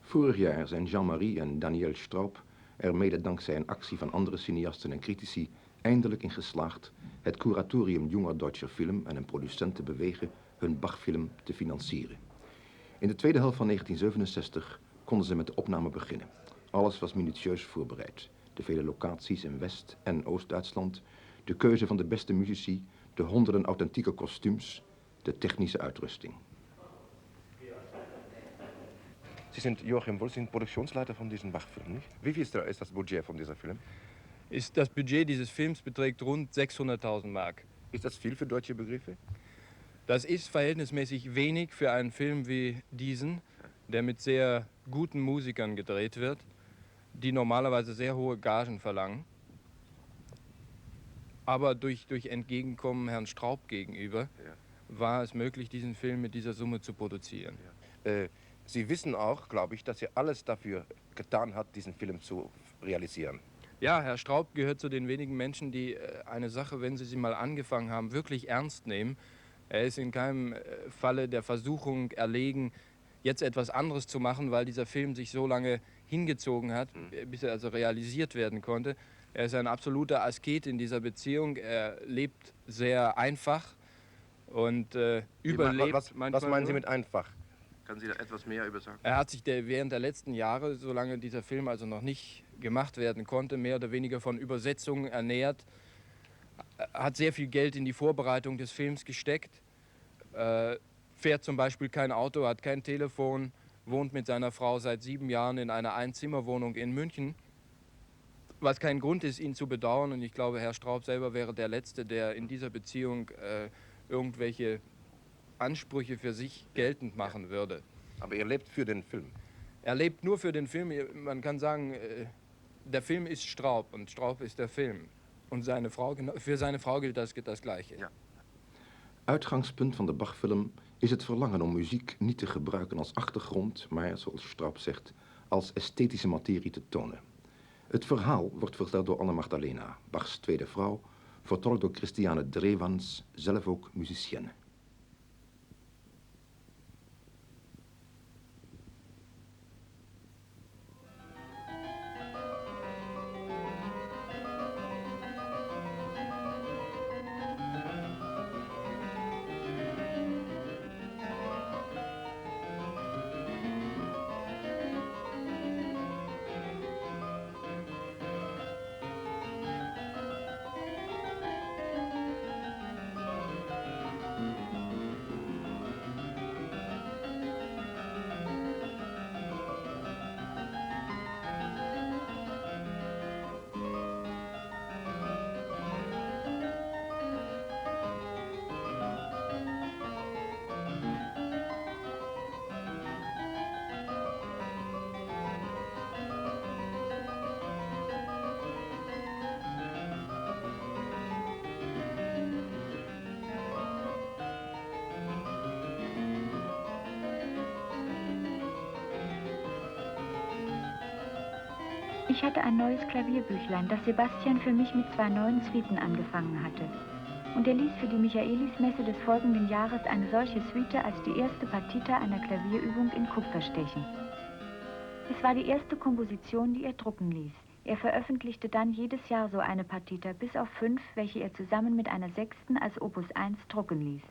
Vorig jaar zijn Jean-Marie en Daniel Straub er mede dankzij een actie van andere cineasten en critici eindelijk in geslaagd het curatorium Junger Deutscher Film en een producent te bewegen hun Bach-film te financieren. In de tweede helft van 1967 konden ze met de opname beginnen. Alles was minutieus voorbereid. De vele locaties in West- en Oost-Duitsland, de keuze van de beste muzici, de honderden authentieke kostuums, de technische uitrusting. Sie sind Joachim Wolf, Sie sind Produktionsleiter von diesem Bach-Film, nicht? Wie viel ist das Budget von dieser Film? Das Budget dieses Films beträgt rund 600.000 Mark. Ist das viel für deutsche Begriffe? Das ist verhältnismäßig wenig für einen Film wie diesen, der mit sehr guten Musikern gedreht wird, die normalerweise sehr hohe Gagen verlangen. Aber durch Entgegenkommen Herrn Straub gegenüber war es möglich, diesen Film mit dieser Summe zu produzieren. Sie wissen auch, glaube ich, dass er alles dafür getan hat, diesen Film zu realisieren. Ja, Herr Straub gehört zu den wenigen Menschen, die eine Sache, wenn sie mal angefangen haben, wirklich ernst nehmen. Er ist in keinem Falle der Versuchung erlegen, jetzt etwas anderes zu machen, weil dieser Film sich so lange hingezogen hat, bis er also realisiert werden konnte. Er ist ein absoluter Asket in dieser Beziehung. Er lebt sehr einfach und überlebt was manchmal. meinen Sie mit einfach? Können Sie da etwas mehr über sagen? Er hat sich während der letzten Jahre, solange dieser Film also noch nicht gemacht werden konnte, mehr oder weniger von Übersetzungen ernährt, hat sehr viel Geld in die Vorbereitung des Films gesteckt, fährt zum Beispiel kein Auto, hat kein Telefon, wohnt mit seiner Frau seit 7 Jahren in einer Einzimmerwohnung in München, was kein Grund ist, ihn zu bedauern. Und ich glaube, Herr Straub selber wäre der Letzte, der in dieser Beziehung irgendwelche Ansprüche für sich geltend machen würde. Aber er lebt für den Film. Er lebt nur für den Film. Man kann sagen, der Film ist Straub und Straub ist der Film. Und für seine Frau gilt das Gleiche. Ja. Uitgangspunt van de Bach-film is het verlangen om muziek niet te gebruiken als achtergrond, maar, zoals Straub zegt, als esthetische materie te tonen. Het verhaal wordt verteld door Anna Magdalena, Bachs tweede vrouw, vertolkt door Christiane Drewans, zelf ook musicienne. Ich hatte ein neues Klavierbüchlein, das Sebastian für mich mit 2 neuen Suiten angefangen hatte. Und er ließ für die Michaelismesse des folgenden Jahres eine solche Suite als die erste Partita einer Klavierübung in Kupfer stechen. Es war die erste Komposition, die er drucken ließ. Er veröffentlichte dann jedes Jahr so eine Partita, bis auf 5, welche er zusammen mit einer 6. als Opus 1 drucken ließ.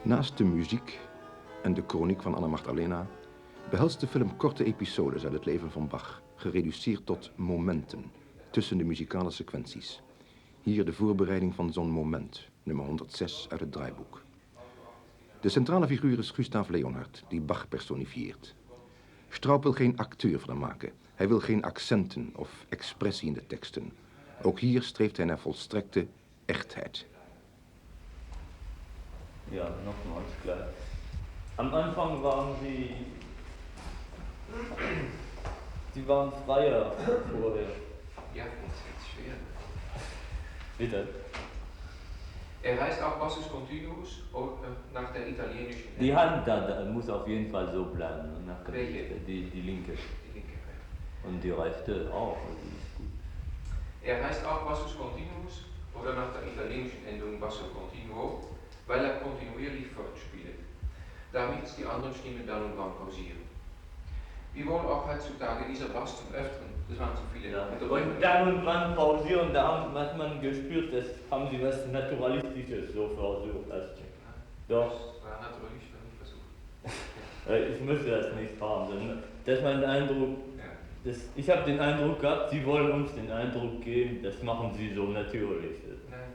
Naast de muziek en de chroniek van Anna Magdalena behelst de film korte episodes uit het leven van Bach, gereduceerd tot momenten tussen de muzikale sequenties. Hier de voorbereiding van zo'n moment, nummer 106 uit het draaiboek. De centrale figuur is Gustav Leonhardt, die Bach personifieert. Straub wil geen acteur van hem maken. Hij wil geen accenten of expressie in de teksten. Ook hier streeft hij naar volstrekte echtheid. Ja, nochmals klar. Am Anfang waren Sie waren freier vorher. Ja, das ist jetzt schwer. Bitte. Er heißt auch Passus Continuus nach der italienischen. Die Hand da muss auf jeden Fall so bleiben. Welche? Die linke. Die linke, ja. Und die rechte auch, die ist gut. Er heißt auch Passus Continuus oder nach der italienischen Endung Basso Continuo. weil er kontinuierlich fortspielt, damit die anderen Stimmen dann und wann pausieren. Wiewohl auch heutzutage dieser Bass zum Öfteren, das waren zu viele. Ja. Und dann und wann pausieren, da hat man gespürt, das haben sie was Naturalistisches so versucht. Doch. Das war natürlich nicht versucht. Ich müsste das nicht haben, sondern dass man den Eindruck, Ja. ich habe den Eindruck gehabt, sie wollen uns den Eindruck geben, das machen sie so natürlich. Nein.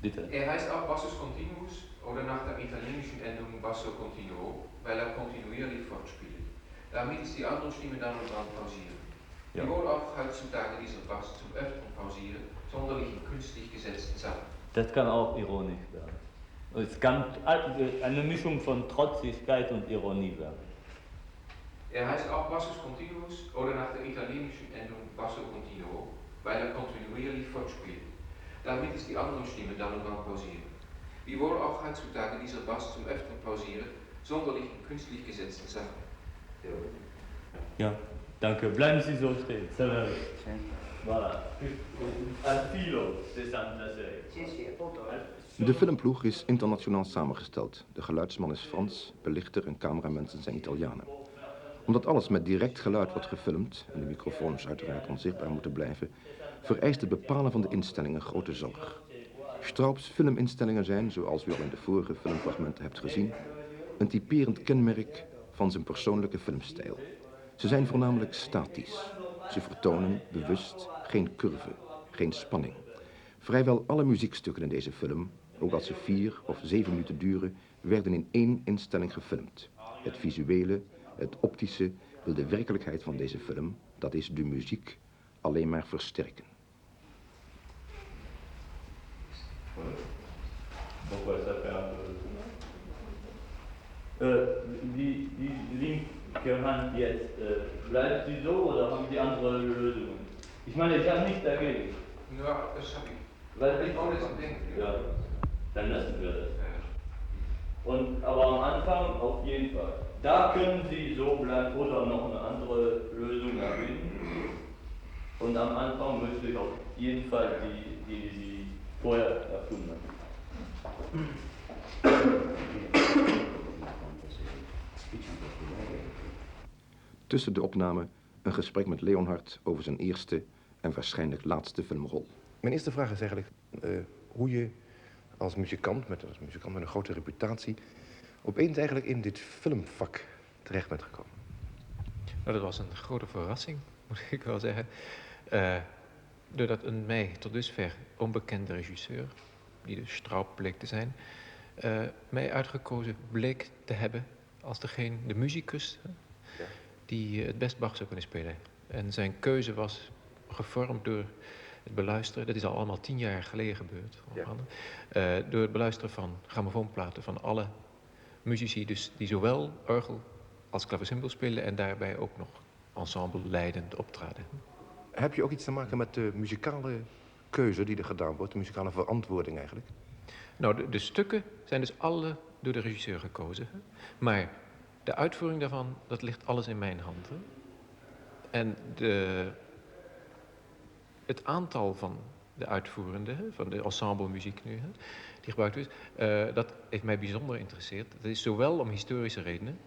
Bitte. Er heißt auch Bassus Continuus oder nach der italienischen Endung Basso Continuo, weil er kontinuierlich fortspielt, damit die anderen Stimmen dann und wann pausieren. Ja. Wiewohl auch heutzutage dieser Bass zum Öfteren pausieren, sonderlich in künstlich gesetzten Sachen. Das kann auch ironisch werden. Es kann eine Mischung von Trotzigkeit und Ironie werden. Er heißt auch Bassus Continuus oder nach der italienischen Endung Basso Continuo, weil er kontinuierlich fortspielt, damit die anderen Stimmen dann und wann pausieren. Wiewohl auch heutzutage dieser Bass zum Öfteren pausieren, sonderlich in künstlich gesetzten Sachen. Ja, danke. Bleiben Sie so stehen. Voilà. Al filo, De filmploeg is internationaal samengesteld. De geluidsman is Frans, belichter en cameramensen zijn Italianen. Omdat alles met direct geluid wordt gefilmd en de microfoons uiteraard onzichtbaar moeten blijven, vereist het bepalen van de instellingen grote zorg. Straubs filminstellingen zijn, zoals u al in de vorige filmfragmenten hebt gezien, een typerend kenmerk van zijn persoonlijke filmstijl. Ze zijn voornamelijk statisch. Ze vertonen bewust geen curve, geen spanning. Vrijwel alle muziekstukken in deze film, ook als ze 4 of 7 minuten duren, werden in één instelling gefilmd. Het visuele, het optische wil de werkelijkheid van deze film, dat is de muziek, alleen maar versterken. Die linke Hand jetzt, bleibt sie so oder haben Sie andere Lösungen? Ich meine, ich habe nichts dagegen. Ja, das habe ich. Weil Ich wollte es denken. Ja, dann lassen wir das. Und, aber am Anfang auf jeden Fall. Da können Sie so bleiben oder noch eine andere Lösung erfinden. Und am Anfang möchte ich auf jeden Fall die Sie vorher erfunden haben. Tussen de opname een gesprek met Leonhard over zijn eerste en waarschijnlijk laatste filmrol. Mijn eerste vraag is eigenlijk hoe je als muzikant met een grote reputatie opeens eigenlijk in dit filmvak terecht bent gekomen. Nou, dat was een grote verrassing, moet ik wel zeggen. Doordat een mij tot dusver onbekende regisseur, die dus Straub bleek te zijn, mij uitgekozen bleek te hebben als de muzikus die het best Bach zou kunnen spelen. En zijn keuze was gevormd door het beluisteren, dat is al allemaal 10 jaar geleden gebeurd, door het beluisteren van grammofoonplaten van alle muzici, dus die zowel orgel als klavecimbal spelen en daarbij ook nog ensemble leidend optraden. Heb je ook iets te maken met de muzikale keuze die er gedaan wordt, de muzikale verantwoording eigenlijk? Nou, de stukken zijn dus alle door de regisseur gekozen, maar de uitvoering daarvan, dat ligt alles in mijn handen. En het aantal van de uitvoerenden, van de ensemblemuziek nu, die gebruikt is, dat heeft mij bijzonder geïnteresseerd. Dat is zowel om historische redenen,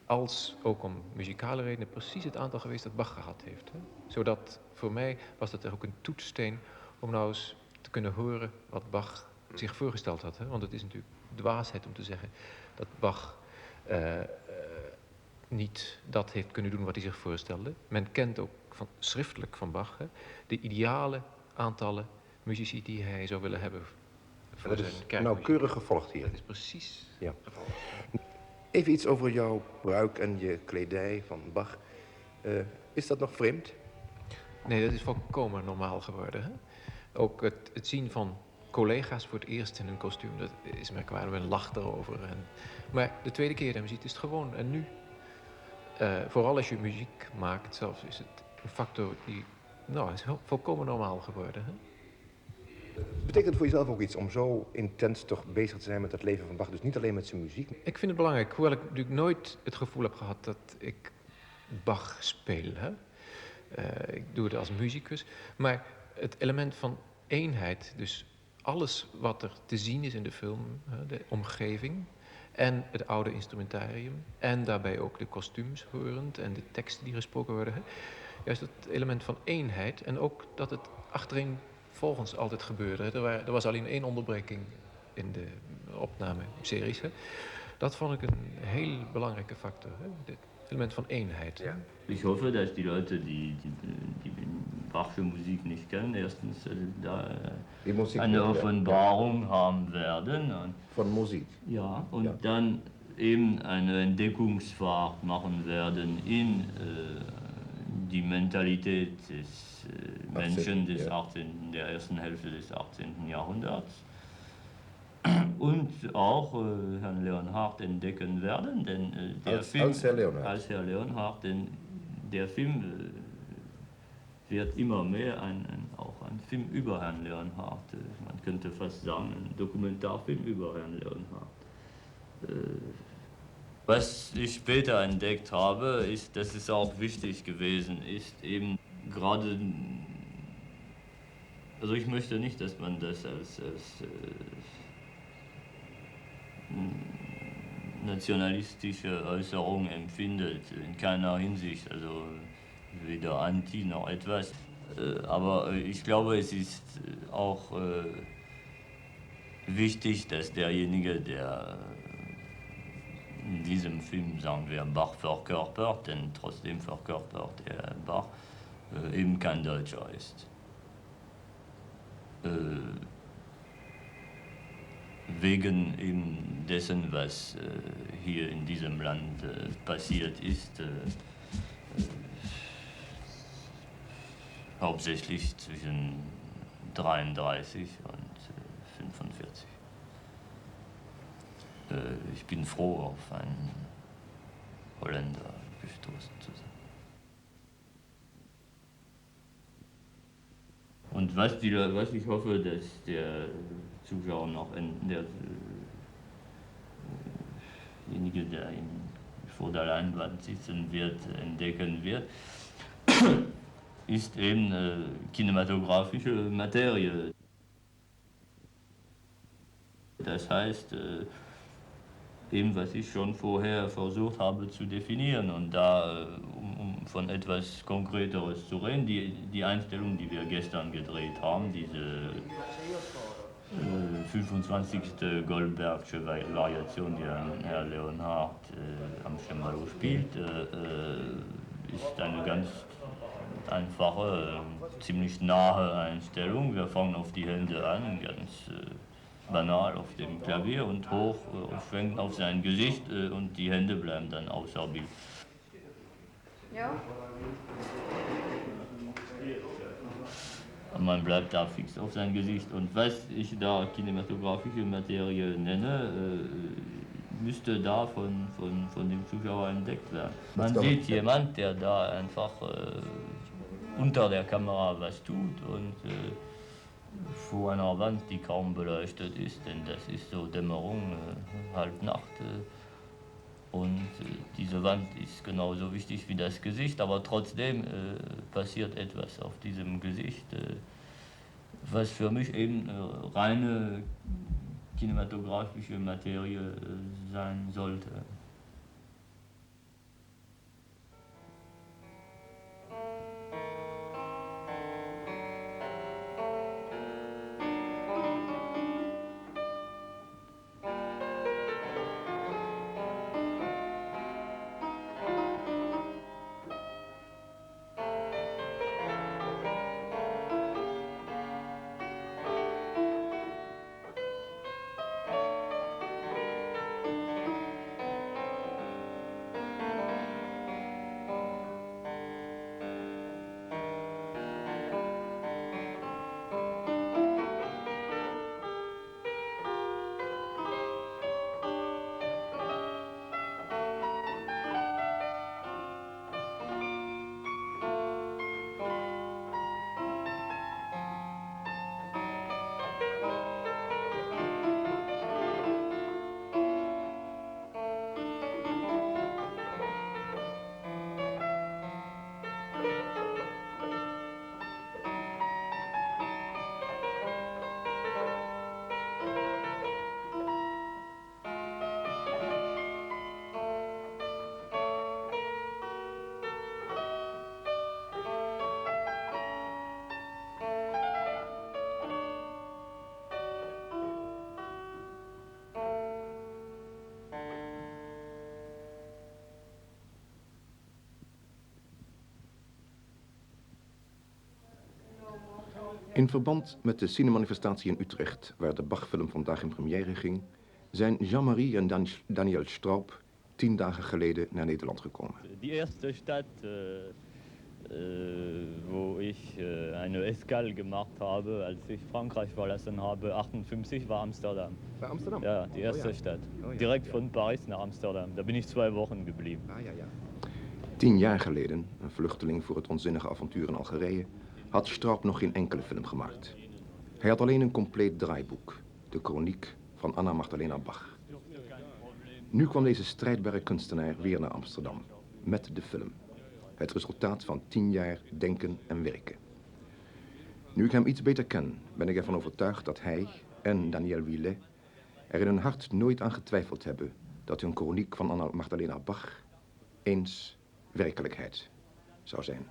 als ook om muzikale redenen precies het aantal geweest dat Bach gehad heeft. Zodat voor mij was dat ook een toetssteen om nou eens te kunnen horen wat Bach zich voorgesteld had. Want het is natuurlijk dwaasheid om te zeggen dat Bach niet dat heeft kunnen doen wat hij zich voorstelde. Men kent ook schriftelijk van Bach de ideale aantallen muzici die hij zou willen hebben voor zijn kerkmuziek. Dat is nauwkeurig gevolgd hier. Dat is precies gevolgd. Even iets over jouw pruik en je kledij van Bach. Is dat nog vreemd? Nee, dat is volkomen normaal geworden. Ook het zien van collega's voor het eerst in een kostuum, dat is merkwaardig, men lacht erover. Maar de tweede keer dat je hem ziet is het gewoon. En nu, vooral als je muziek maakt zelfs, is het een factor die, is volkomen normaal geworden. Betekent het voor jezelf ook iets om zo intens toch bezig te zijn met het leven van Bach? Dus niet alleen met zijn muziek? Ik vind het belangrijk, hoewel ik natuurlijk nooit het gevoel heb gehad dat ik Bach speel. Ik doe het als muzikus. Maar het element van eenheid. Dus alles wat er te zien is in de film, de omgeving en het oude instrumentarium en daarbij ook de kostuums horend en de teksten die gesproken worden. Juist het element van eenheid en ook dat het achtereenvolgens altijd gebeurde. Er was alleen 1 onderbreking in de opnameseries. Dat vond ik een heel belangrijke factor. Het element van Einheit. Ja. Ich hoffe, dass die Leute, die Bachsche Musik nicht kennen, erstens da Die Musik eine nicht, ja. Offenbarung haben werden. Und, Von Musik. ja, und Ja. dann eben eine Entdeckungsfahrt machen werden in die Mentalität des Menschen des ja. 18., der ersten Hälfte des 18. Jahrhunderts. Und auch Herrn Leonhardt entdecken werden, denn der Film, als Herr Leonhardt. Als Herr Leonhardt, denn der Film wird immer mehr auch ein Film über Herrn Leonhardt. Man könnte fast sagen, ein Dokumentarfilm über Herrn Leonhardt. Was ich später entdeckt habe, ist, dass es auch wichtig gewesen ist, eben gerade, also ich möchte nicht, dass man das als nationalistische Äußerung empfindet, in keiner Hinsicht, also weder anti noch etwas. Aber ich glaube, es ist auch wichtig, dass derjenige, der in diesem Film, sagen wir, Bach verkörpert, denn trotzdem verkörpert er Bach, eben kein Deutscher ist. Wegen eben dessen, was hier in diesem Land passiert ist, hauptsächlich zwischen 33 und 45. Ich bin froh, auf einen Holländer gestoßen zu sein. Und was ich hoffe, dass der Zuschauer noch, derjenige, der vor der Leinwand sitzen wird, entdecken wird, ist eben kinematografische Materie. Das heißt, eben was ich schon vorher versucht habe zu definieren und da, um von etwas Konkreteres zu reden, die Einstellung, die wir gestern gedreht haben, diese 25. Goldbergsche Variation, die Herr Leonhardt am Cembalo spielt, ist eine ganz einfache, ziemlich nahe Einstellung. Wir fangen auf die Hände an, ganz banal auf dem Klavier und hoch schwenken auf sein Gesicht und die Hände bleiben dann außer Bild. Ja. Man bleibt da fix auf sein Gesicht und was ich da kinematografische Materie nenne, müsste da von dem Zuschauer entdeckt werden. Man sieht jemand, der da einfach unter der Kamera was tut und vor einer Wand, die kaum beleuchtet ist, denn das ist so Dämmerung, Halbnacht. Und diese Wand ist genauso wichtig wie das Gesicht, aber trotzdem passiert etwas auf diesem Gesicht, was für mich eben reine kinematografische Materie sein sollte. In verband met de cinemanifestatie in Utrecht, waar de Bach-film vandaag in première ging, zijn Jean-Marie en Daniel Straub 10 dagen geleden naar Nederland gekomen. Die eerste stad, wo ich eine Escale gemacht habe, als ich Frankreich verlassen habe, 58, war Amsterdam. Bij Amsterdam? Ja, die erste Stadt. Oh ja, Direkt ja. von Paris nach Amsterdam. Da bin ich 2 Wochen geblieben. Ah, ja, ja. 10 jaar geleden, een vluchteling voor het onzinnige avontuur in Algerije, had Straub nog geen enkele film gemaakt. Hij had alleen een compleet draaiboek, de kroniek van Anna Magdalena Bach. Nu kwam deze strijdbare kunstenaar weer naar Amsterdam, met de film. Het resultaat van 10 jaar denken en werken. Nu ik hem iets beter ken, ben ik ervan overtuigd dat hij en Daniel Villet er in hun hart nooit aan getwijfeld hebben dat hun kroniek van Anna Magdalena Bach eens werkelijkheid zou zijn.